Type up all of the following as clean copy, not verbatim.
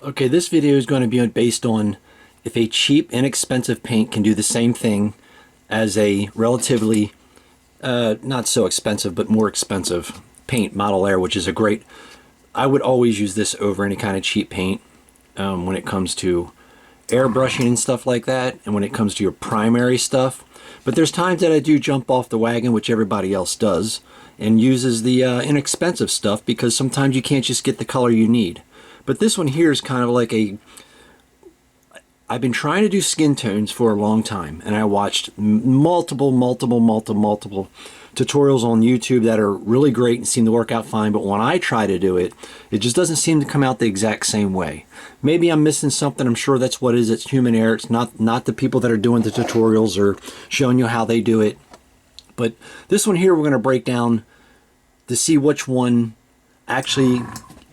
Okay, this video is going to be based on if a cheap, inexpensive paint can do the same thing as a relatively not so expensive, but more expensive paint, Model Air, which is a great, I would always use this over any kind of cheap paint when it comes to airbrushing and stuff like that, and when it comes to your primary stuff. But there's times that I do jump off the wagon, which everybody else does, and uses the inexpensive stuff, because sometimes you can't just get the color you need. But this one here is kind of like I've been trying to do skin tones for a long time, and I watched multiple tutorials on YouTube that are really great and seem to work out fine, but when I try to do it, it just doesn't seem to come out the exact same way. Maybe I'm missing something. I'm sure that's what it is. It's human error. It's not the people that are doing the tutorials or showing you how they do it. But this one here we're going to break down to see which one actually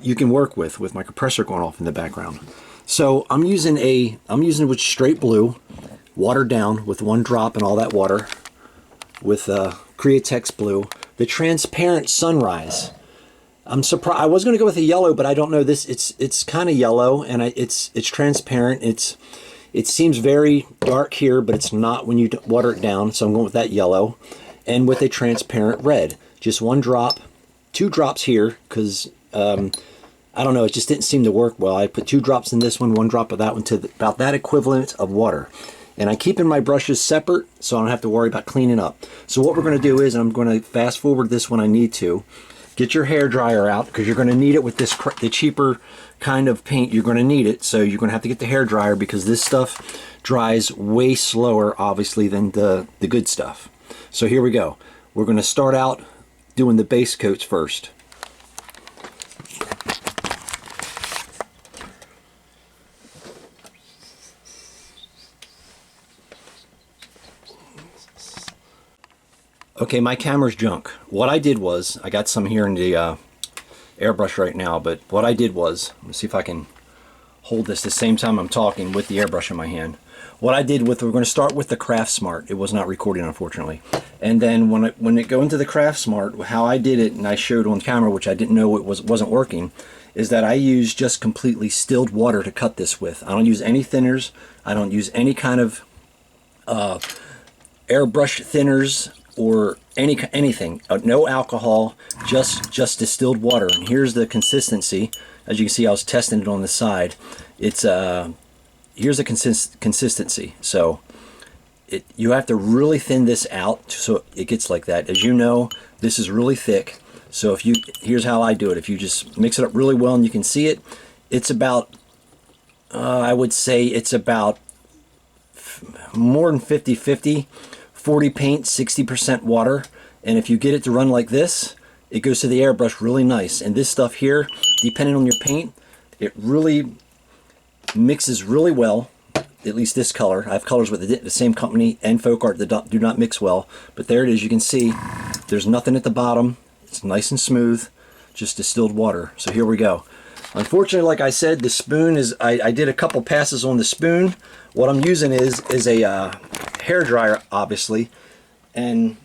you can work with my compressor going off in the background. So I'm using with straight blue, watered down with one drop and all that water, with Createx blue, the transparent Sunrise. I'm surprised. I was going to go with a yellow, but I don't know this. It's kind of yellow, and it's transparent. It seems very dark here, but it's not when you water it down. So I'm going with that yellow, and with a transparent red. Just one drop, 2 drops here, because I don't know, it just didn't seem to work well. I put 2 drops in this one, 1 drop of that one, to about that equivalent of water. And I keep in my brushes separate so I don't have to worry about cleaning up. So what we're going to do is, I'm going to fast forward this when I need to. Get your hair dryer out, because you're going to need it with this the cheaper kind of paint. You're going to need it, so you're going to have to get the hair dryer, because this stuff dries way slower, obviously, than the good stuff. So here we go. We're going to start out doing the base coats first. Okay, my camera's junk. What I did was, I got some here in the airbrush right now, but what I did was, let me see if I can hold this the same time I'm talking with the airbrush in my hand. What I did we're going to start with the Craft Smart. It was not recording, unfortunately. And then when it go into the Craft Smart, how I did it, and I showed on camera, which I didn't know it wasn't working, is that I used just completely distilled water to cut this with. I don't use any thinners. I don't use any kind of airbrush thinners or anything. No alcohol, just distilled water. And here's the consistency. As you can see, I was testing it on the side. It's here's the consistency. So you have to really thin this out so it gets like that. As you know, this is really thick. So here's how I do it. If you just mix it up really well and you can see it, it's about I would say it's about more than 50-50. 40 paint, 60% water. And if you get it to run like this, it goes to the airbrush really nice. And this stuff here, depending on your paint, it really mixes really well. At least this color. I have colors with the same company and Folk Art that do not mix well. But there it is. You can see there's nothing at the bottom. It's nice and smooth, just distilled water. So here we go. Unfortunately, like I said, the spoon is, I did a couple passes on the spoon. What I'm using is a hair dryer, obviously, and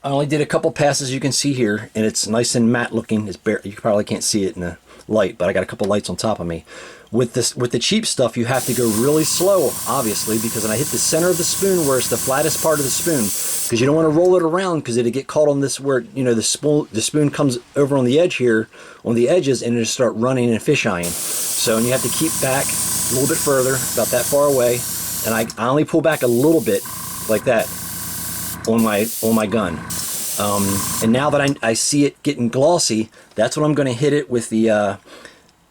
I only did a couple passes, you can see here, and it's nice and matte looking. It's bare, you probably can't see it in the light, but I got a couple lights on top of me. With the cheap stuff, you have to go really slow, obviously, because when I hit the center of the spoon, where it's the flattest part of the spoon, because you don't want to roll it around, because it'll get caught on this where, you know, the spoon comes over on the edge here, on the edges, and it'll start running and fisheyeing. So, and you have to keep back a little bit further, about that far away, and I only pull back a little bit, like that, on my gun. And now that I see it getting glossy, that's when I'm going to hit it with the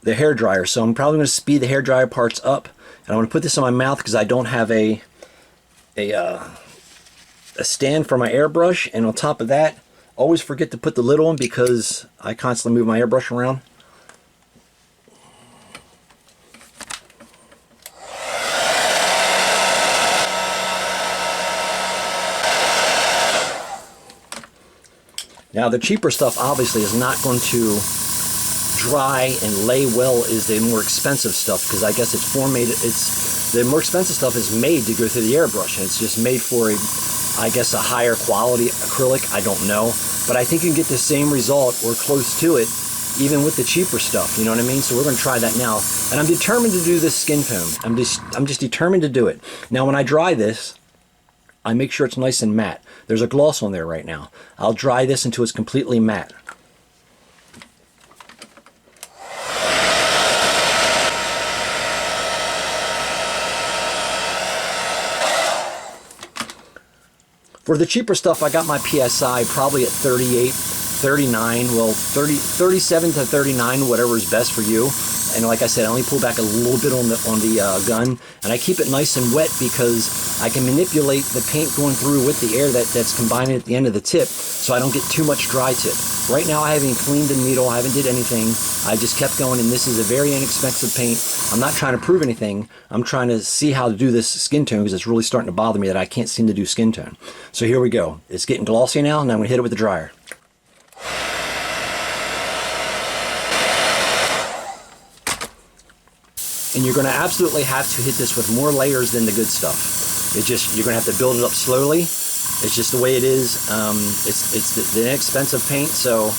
hair dryer. So I'm probably going to speed the hair dryer parts up, and I'm going to put this on my mouth because I don't have a stand for my airbrush. And on top of that, always forget to put the lid on, because I constantly move my airbrush around. Now the cheaper stuff obviously is not going to dry and lay well as the more expensive stuff, because I guess it's the more expensive stuff is made to go through the airbrush, and it's just made for I guess a higher quality acrylic. I don't know, but I think you can get the same result or close to it even with the cheaper stuff, you know what I mean? So we're going to try that now. And I'm determined to do this skin tone. I'm just determined to do it. Now when I dry this, I make sure it's nice and matte. There's a gloss on there right now. I'll dry this until it's completely matte. For the cheaper stuff, I got my PSI probably at 38, 39, well 37 to 39, whatever is best for you. And like I said, I only pull back a little bit on the gun, and I keep it nice and wet because I can manipulate the paint going through with the air that's combining at the end of the tip, so I don't get too much dry tip. Right now I haven't cleaned the needle, I haven't did anything. I just kept going, and this is a very inexpensive paint. I'm not trying to prove anything. I'm trying to see how to do this skin tone because it's really starting to bother me that I can't seem to do skin tone. So here we go. It's getting glossy now, and I'm going to hit it with the dryer. And you're going to absolutely have to hit this with more layers than the good stuff. You're going to have to build it up slowly. It's just the way it is. It's the inexpensive paint, so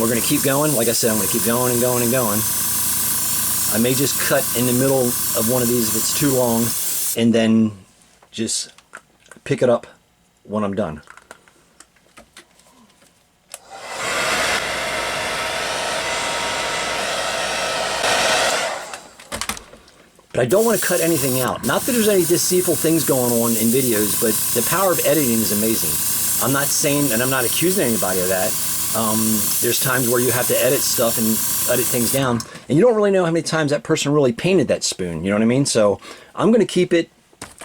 we're going to keep going. Like I said, I'm going to keep going and going and going. I may just cut in the middle of one of these if it's too long, and then just pick it up when I'm done. But I don't want to cut anything out. Not that there's any deceitful things going on in videos, but the power of editing is amazing. I'm not saying, and I'm not accusing anybody of that. There's times where you have to edit stuff and edit things down, and you don't really know how many times that person really painted that spoon, you know what I mean? So I'm going to keep it.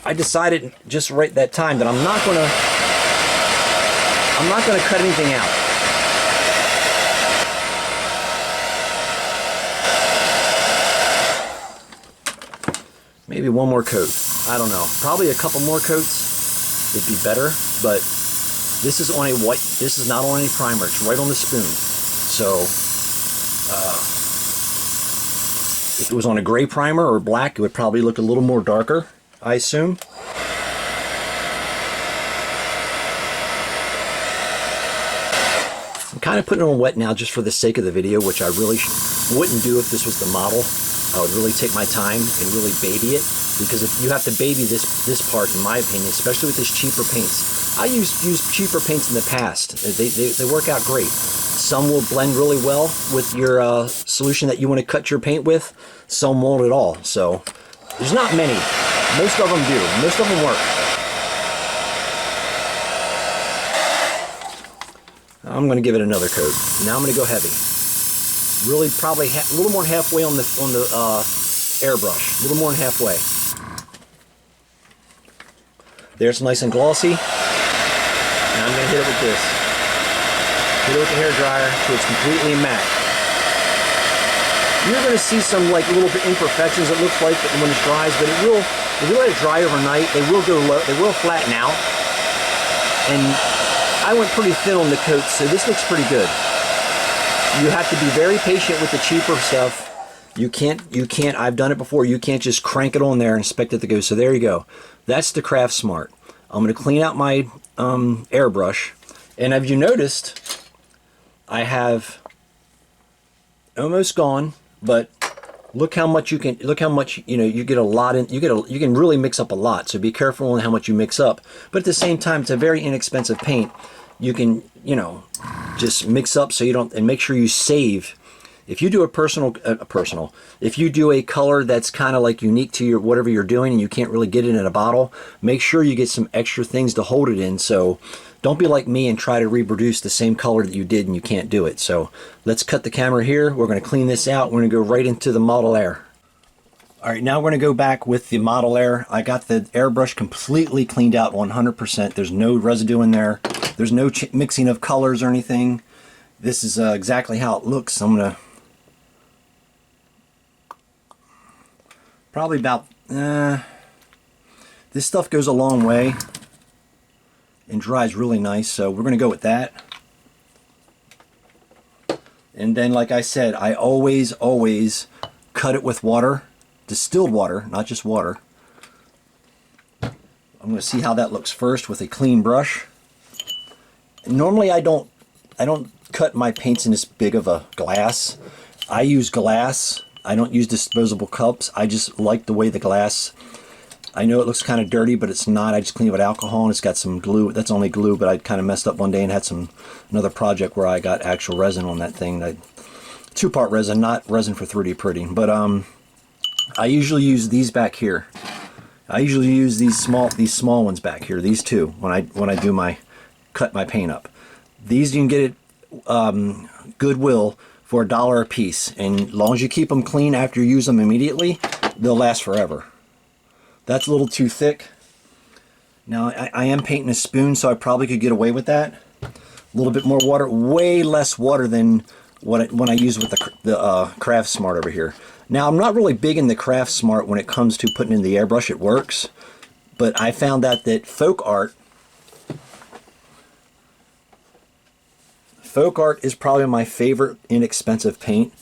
I decided just right that time that I'm not going to cut anything out. Maybe one more coat. I don't know. Probably a couple more coats would be better, but this is on a white, this is not on any primer. It's right on the spoon. So if it was on a gray primer or black, it would probably look a little more darker, I assume. I'm kind of putting it on wet now just for the sake of the video, which I really wouldn't do if this was the model. I would really take my time and really baby it, because if you have to baby this part, in my opinion, especially with these cheaper paints. I used cheaper paints in the past. They work out great. Some will blend really well with your solution that you want to cut your paint with. Some won't at all. So there's not many. Most of them do. Most of them work. I'm going to give it another coat. Now I'm going to go heavy. Really, probably a little more than halfway on the airbrush. A little more than halfway. There's nice and glossy. And I'm going to hit it with this. Hit it with the hair dryer so it's completely matte. You're going to see some like little bit imperfections, it looks like, when it dries, but it will. If you let it dry overnight, they will go low. They will flatten out. And I went pretty thin on the coat, so this looks pretty good. You have to be very patient with the cheaper stuff. You can't, I've done it before, you can't just crank it on there and expect it to go. So there you go. That's the Craft Smart. I'm going to clean out my airbrush. And have you noticed, I have almost gone, but look how much you can, you get a lot in, you can really mix up a lot. So be careful on how much you mix up. But at the same time, it's a very inexpensive paint. You can, just mix up so you don't, and make sure you save. If you do if you do a color that's kind of like unique to your whatever you're doing and you can't really get it in a bottle, make sure you get some extra things to hold it in. So don't be like me and try to reproduce the same color that you did and you can't do it. So let's cut the camera here. We're going to clean this out. We're going to go right into the Model Air. All right, now we're going to go back with the Model Air. I got the airbrush completely cleaned out 100%. There's no residue in there. There's no mixing of colors or anything. This is exactly how it looks. I'm going to probably about, this stuff goes a long way and dries really nice, so we're going to go with that. And then, like I said, I always cut it with water, distilled water, not just water. I'm going to see how that looks first with a clean brush. Normally I don't don't cut my paints in this big of a glass. I use glass. I don't use disposable cups. I just like the way the glass. I know it looks kind of dirty, but it's not. I just clean it with alcohol, and it's got some glue. That's only glue, but I kind of messed up one day and had another project where I got actual resin on that thing. Two-part resin, not resin for 3D printing. But I usually use these back here. I usually use these small ones back here. These two when I do cut my paint up. These you can get at Goodwill for $1 a piece, and as long as you keep them clean after you use them immediately, they'll last forever. That's a little too thick. Now I am painting a spoon, so I probably could get away with that. A little bit more water, way less water than when I use with the Craft Smart over here. Now I'm not really big in the Craft Smart when it comes to putting in the airbrush. It works, but I found out that Folk Art is probably my favorite inexpensive paint.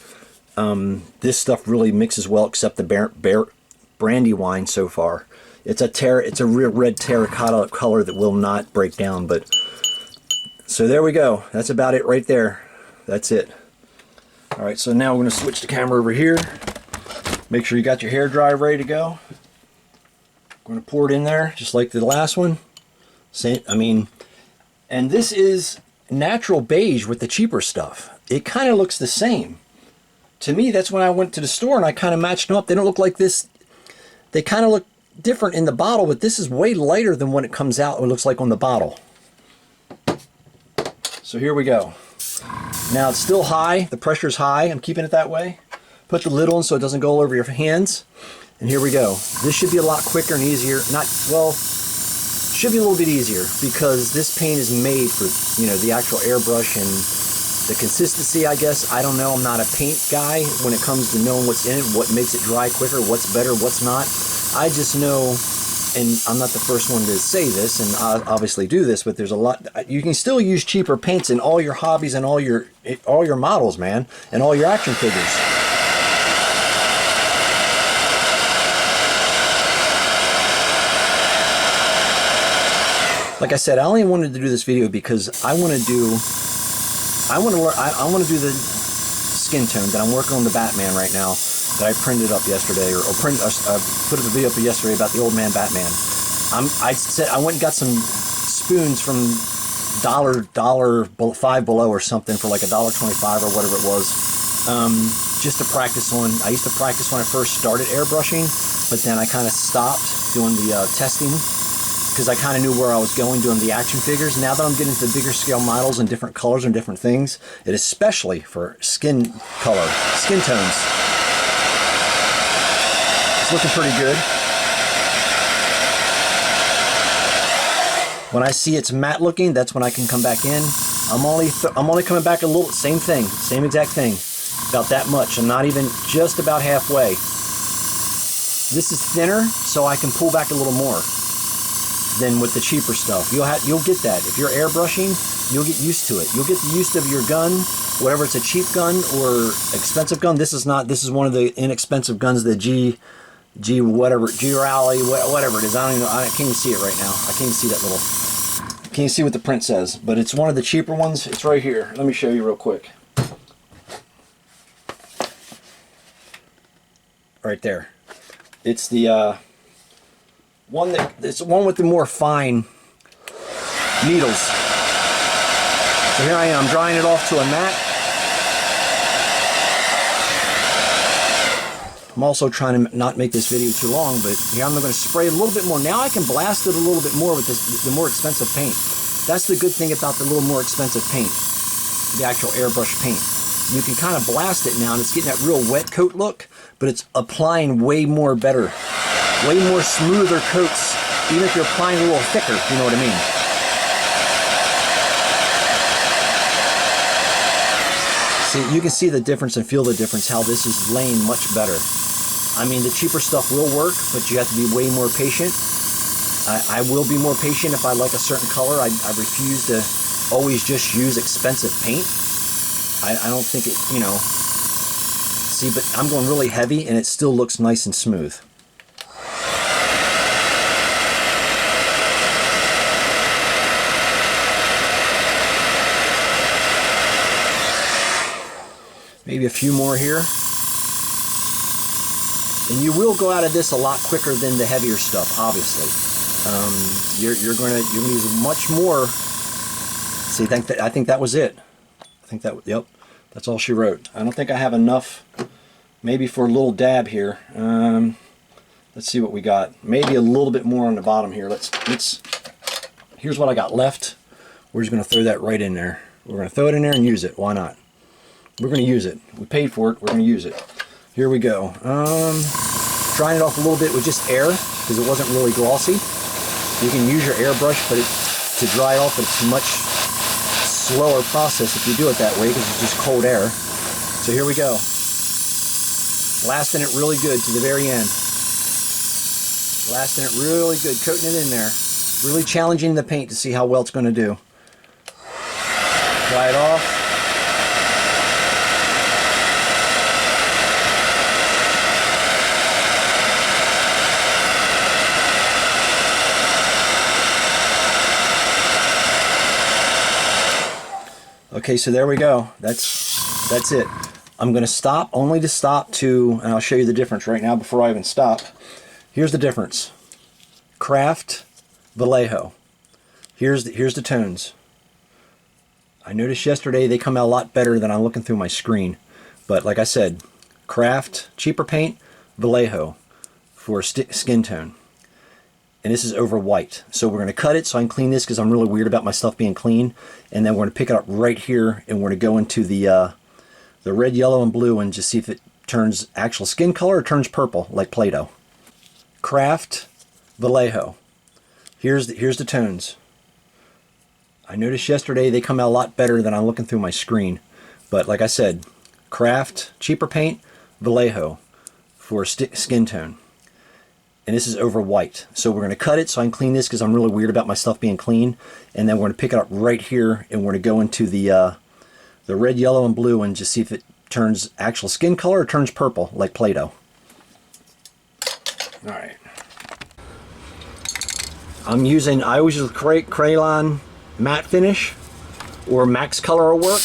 This stuff really mixes well, except the Brandywine so far. It's a real red terracotta color that will not break down. But so there we go. That's about it right there. That's it. All right, so now we're going to switch the camera over here. Make sure you got your hair dryer ready to go. I'm going to pour it in there just like the last one. And this is natural beige with the cheaper stuff. It kind of looks the same. To me, that's when I went to the store and I kind of matched them up. They don't look like this. They kind of look different in the bottle, but this is way lighter than what it comes out. It looks like on the bottle. So here we go. Now it's still high. The pressure's high. I'm keeping it that way. Put the lid on so it doesn't go all over your hands. And here we go. This should be a lot quicker and easier. Should be a little bit easier because this paint is made for, the actual airbrush and the consistency, I guess. I don't know. I'm not a paint guy when it comes to knowing what's in it, what makes it dry quicker, what's better, what's not. I just know, and I'm not the first one to say this, and I obviously do this, but there's a lot. You can still use cheaper paints in all your hobbies and all your models, man, and all your action figures. Like I said, I only wanted to do this video because I want to do the skin tone that I'm working on the Batman right now that I printed up yesterday, or put the video up yesterday about the old man Batman. I went and got some spoons from $5 Below or something for like $1.25 or whatever it was, just to practice on. I used to practice when I first started airbrushing, but then I kind of stopped doing the testing, because I kind of knew where I was going doing the action figures. Now that I'm getting into bigger scale models and different colors and different things, it is especially for skin color, skin tones. It's looking pretty good. When I see it's matte looking, that's when I can come back in. I'm only coming back a little, same thing, same exact thing, about that much. I'm not even just about halfway. This is thinner, so I can pull back a little more than with the cheaper stuff. You'll get that. If you're airbrushing, you'll get used to it. You'll get the use of your gun, whether it's a cheap gun or expensive gun. This is not. This is one of the inexpensive guns, the G Rally, whatever it is. I don't even know. I can't even see it right now. I can't even see that little. I can't see what the print says, but it's one of the cheaper ones. It's right here. Let me show you real quick. Right there. It's the it's one with the more fine needles. So here I am, I'm drying it off to a matte. I'm also trying to not make this video too long, but here I'm going to spray a little bit more. Now I can blast it a little bit more with the more expensive paint. That's the good thing about the little more expensive paint, the actual airbrush paint. You can kind of blast it now, and it's getting that real wet coat look, but it's applying way more better. Way more smoother coats, even if you're applying a little thicker, you know what I mean. See, you can see the difference and feel the difference, how this is laying much better. I mean, the cheaper stuff will work, but you have to be way more patient. I will be more patient if I like a certain color. I refuse to always just use expensive paint. I don't think it, See, but I'm going really heavy, and it still looks nice and smooth. Maybe a few more here. And you will go out of this a lot quicker than the heavier stuff, obviously. You're gonna use much more. See, I think that was it. I think that, yep, that's all she wrote. I don't think I have enough, maybe for a little dab here. Let's see what we got. Maybe a little bit more on the bottom here. Here's what I got left. We're just gonna throw that right in there. We're gonna throw it in there and use it. Why not? We're gonna use it. We paid for it, we're gonna use it. Here we go. Drying it off a little bit with just air, because it wasn't really glossy. You can use your airbrush, but to dry it off, but it's a much slower process if you do it that way, because it's just cold air. So here we go. Blasting it really good to the very end. Blasting it really good, coating it in there. Really challenging the paint to see how well it's going to do. Dry it off. Okay, so there we go. That's it. I'm going to stop, only to stop to, and I'll show you the difference right now before I even stop. Here's the difference. Craft, Vallejo. Here's the tones. I noticed yesterday they come out a lot better than I'm looking through my screen. But like I said, Craft, cheaper paint, Vallejo for skin tone. And this is over white. So we're going to cut it so I can clean this, because I'm really weird about my stuff being clean. And then we're going to pick it up right here, and we're going to go into the red, yellow, and blue and just see if it turns actual skin color or turns purple like Play-Doh. Craft, Vallejo. Here's the tones. I noticed yesterday they come out a lot better than I'm looking through my screen. But like I said, Craft, cheaper paint, Vallejo for skin tone. And this is over white. So we're going to cut it so I can clean this, because I'm really weird about my stuff being clean. And then we're going to pick it up right here, and we're going to go into the red, yellow, and blue and just see if it turns actual skin color or turns purple like Play-Doh. All right. I always use Krylon matte finish or Max Color Work.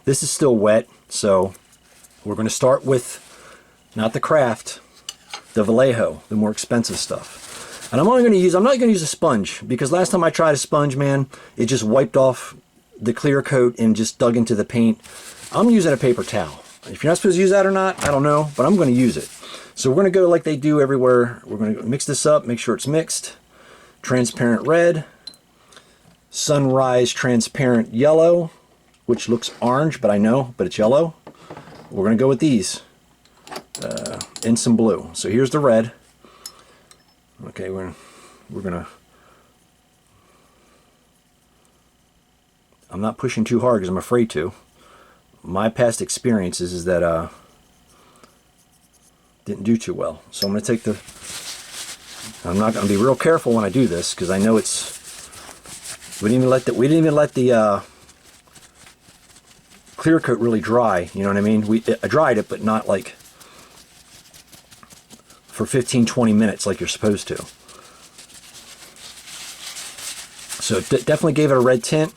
This is still wet, so we're going to start with not the Craft, the Vallejo, the more expensive stuff. And I'm not going to use a sponge, because last time I tried a sponge, man, it just wiped off the clear coat and just dug into the paint. I'm using a paper towel. If you're not supposed to use that or not, I don't know, but I'm going to use it. So we're going to go like they do everywhere. We're going to mix this up, make sure it's mixed. Transparent red, sunrise transparent yellow, which looks orange, but it's yellow. We're going to go with these. And some blue. So here's the red. Okay, we're gonna. I'm not pushing too hard because I'm afraid to. My past experiences is that didn't do too well. So I'm gonna take the. I'm not gonna be real careful when I do this, because I know it's. We didn't even let the clear coat really dry. You know what I mean? I dried it, but not like for 15-20 minutes like you're supposed to. So it definitely gave it a red tint.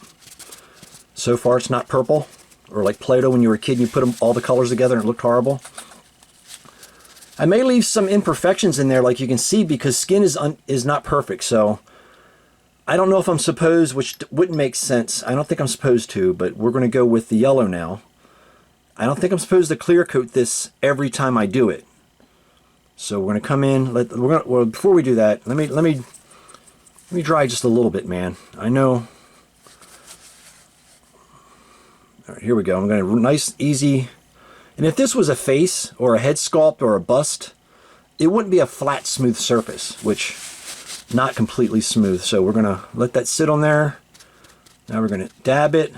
So far it's not purple, or like Play-Doh when you were a kid and you put all the colors together and it looked horrible. I may leave some imperfections in there, like you can see, because skin is not perfect. So I don't know if I'm supposed, which wouldn't make sense. I don't think I'm supposed to, but we're going to go with the yellow now. I don't think I'm supposed to clear coat this every time I do it. So we're going to come in. Well, before we do that, let me dry just a little bit, man. I know. All right, here we go. I'm going to nice, easy. And if this was a face or a head sculpt or a bust, it wouldn't be a flat, smooth surface, which not completely smooth. So we're going to let that sit on there. Now we're going to dab it.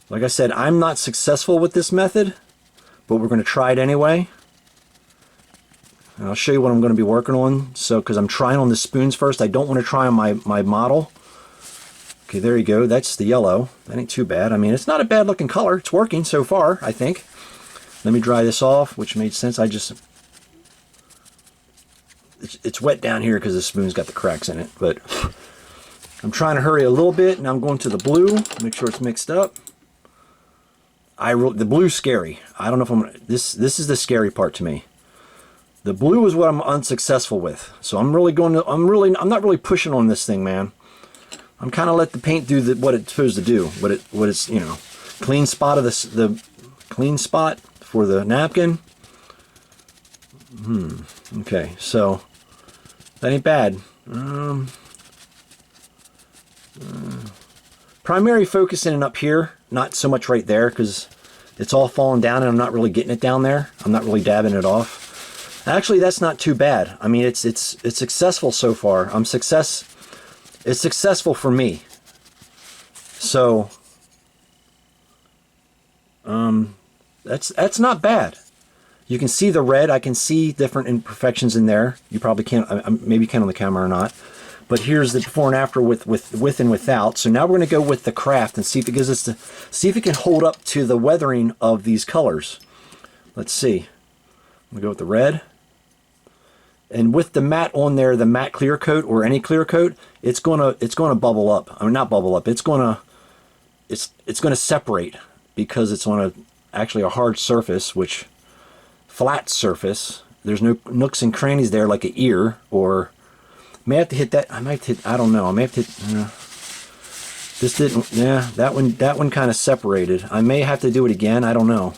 Like I said, I'm not successful with this method, but we're going to try it anyway. And I'll show you what I'm going to be working on. So, because I'm trying on the spoons first, I don't want to try on my model. Okay, there you go. That's the yellow. That ain't too bad. I mean, it's not a bad looking color. It's working so far, I think. Let me dry this off, which made sense. It's wet down here because the spoon's got the cracks in it. But I'm trying to hurry a little bit, and I'm going to the blue, make sure it's mixed up. The blue's scary. I don't know if I'm gonna, this is the scary part to me. The blue is what I'm unsuccessful with. So I'm not really pushing on this thing, man. I'm kind of let the paint do what it's supposed to do. What it's, you know, clean spot of the clean spot for the napkin. Okay, so that ain't bad. Primary focusing up here, not so much right there, because it's all falling down and I'm not really getting it down there. I'm not really dabbing it off. Actually, that's not too bad. I mean, it's successful so far. It's successful for me. So that's not bad. You can see the red. I can see different imperfections in there. You probably can't, maybe you can on the camera or not. But here's the before and after with and without. So now we're going to go with the craft and see if it gives us see if it can hold up to the weathering of these colors. Let's see. I'm going to go with the red. And with the matte on there, the matte clear coat or any clear coat, it's gonna bubble up. I mean, not bubble up. It's gonna separate because it's on actually a hard surface, which flat surface. There's no nooks and crannies there like an ear, or may have to hit that. I might hit. I don't know. I may have to hit. This didn't. Yeah, that one kind of separated. I may have to do it again. I don't know.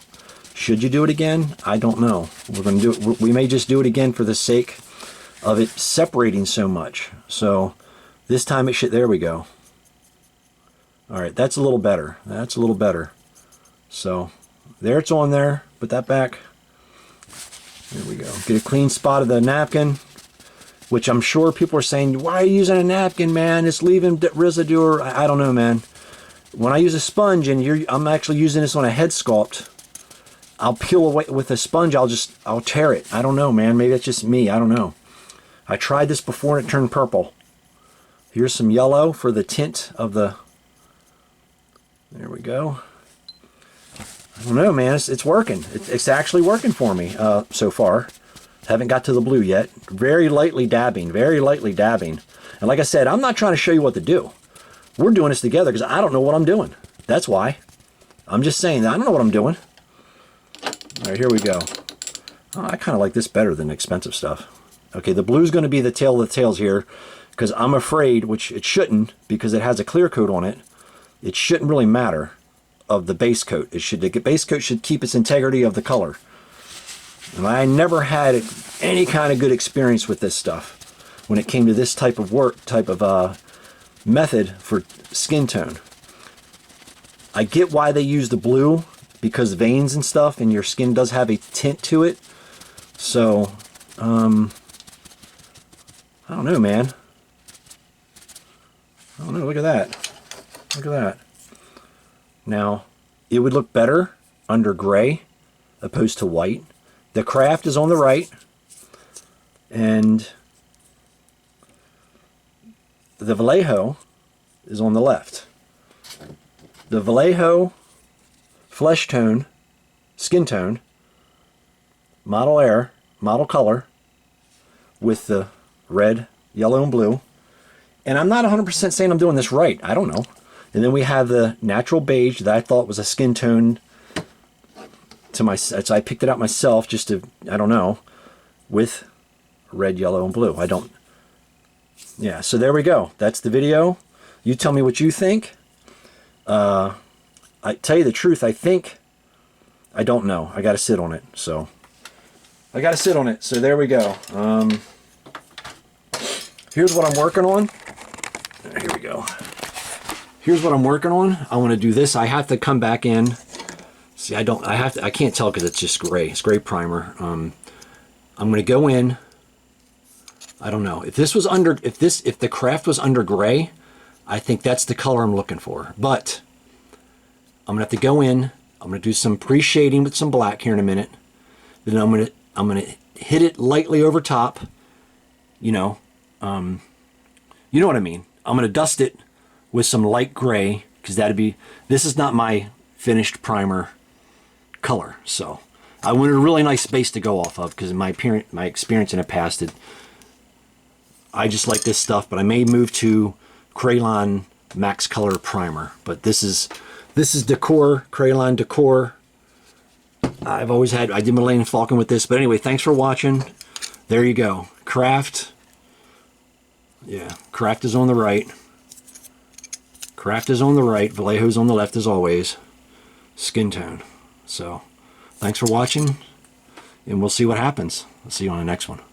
Should you do it again? I don't know. We're going to do it. We may just do it again for the sake of it separating so much. So this time it should. There we go. All right, that's a little better. That's a little better. So there it's on there. Put that back. There we go. Get a clean spot of the napkin, which I'm sure people are saying, why are you using a napkin, man? It's leaving residue. Or, I don't know, man. When I use a sponge and I'm actually using this on a head sculpt, I'll peel away with a sponge. I'll tear it. I don't know, man. Maybe that's just me. I don't know. I tried this before and it turned purple. Here's some yellow for the tint of the. There we go. I don't know, man. It's working. It's actually working for me so far. Haven't got to the blue yet. Very lightly dabbing. Very lightly dabbing. And like I said, I'm not trying to show you what to do. We're doing this together because I don't know what I'm doing. That's why. I'm just saying that I don't know what I'm doing. All right, here we go. Oh, I kind of like this better than expensive stuff. Okay, the blue's going to be the tail of the tails here because I'm afraid, which it shouldn't because it has a clear coat on it, it shouldn't really matter of the base coat. The base coat should keep its integrity of the color. And I never had any kind of good experience with this stuff when it came to this type of work, method for skin tone. I get why they use the blue, because veins and stuff, and your skin does have a tint to it. So, I don't know, man. I don't know, look at that. Look at that. Now, it would look better under gray opposed to white. The craft is on the right, and the Vallejo is on the left. The Vallejo flesh tone, skin tone, model air, model color with the red, yellow, and blue. And I'm not 100% saying I'm doing this right. I don't know. And then we have the natural beige that I thought was a skin tone so I picked it out myself just to, I don't know, with red, yellow, and blue. Yeah, so there we go. That's the video. You tell me what you think. I tell you the truth, I don't know. I got to sit on it. So there we go. Here's what I'm working on. Here we go. Here's what I'm working on. I want to do this. I have to come back in. See, I can't tell because it's just gray. It's gray primer. I'm going to go in. I don't know. If the craft was under gray, I think that's the color I'm looking for. But I'm going to have to go in. I'm going to do some pre-shading with some black here in a minute. Then I'm going to hit it lightly over top. You know what I mean. I'm going to dust it with some light gray because this is not my finished primer color. So I wanted a really nice base to go off of because my experience in the past, I just like this stuff, but I may move to Crayon Max Color Primer. But this is Decor, Crayon Decor. I've always had, I did Millennium Falcon with this. But anyway, thanks for watching. There you go. Craft. Yeah, Craft is on the right. Craft is on the right. Vallejo's on the left as always. Skin tone. So, thanks for watching. And we'll see what happens. I'll see you on the next one.